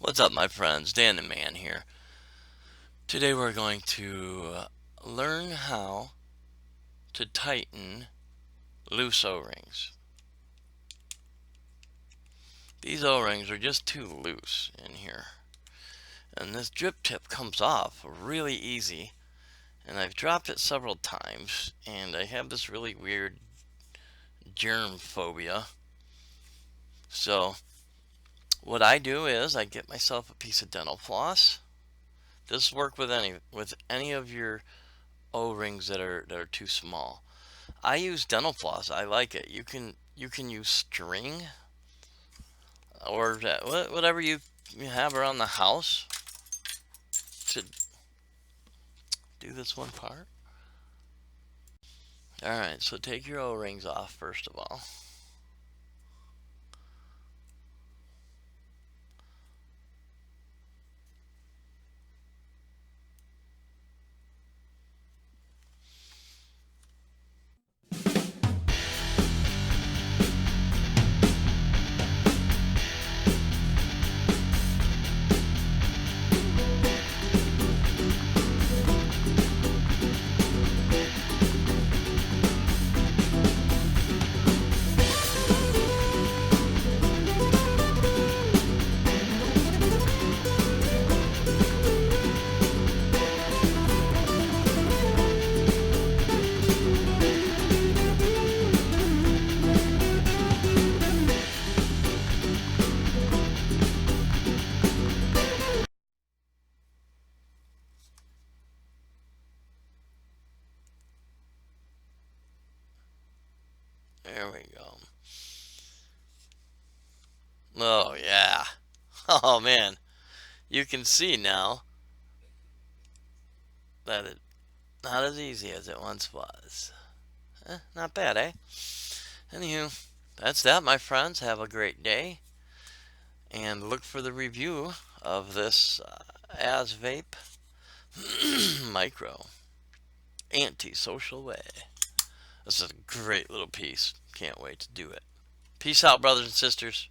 What's up, my friends? Dan the Man here. Today we're going to learn how to tighten loose O-rings. These O-rings are just too loose in here. And this drip tip comes off really easy. And I've dropped it several times. And I have this really weird germ phobia. So what I do is I get myself a piece of dental floss. This works with any of your O-rings that are too small. I use dental floss. I like it. You can use string or whatever you have around the house to do this one part. All right, so take your O-rings off first of all. There we go. Oh yeah. Oh man, you can see now that it's not as easy as it once was. Not bad, eh? Anywho, that's that, my friends. Have a great day, and look for the review of this As Vape Micro Anti-Social Way. This is a great little piece. Can't wait to do it. Peace out, brothers and sisters.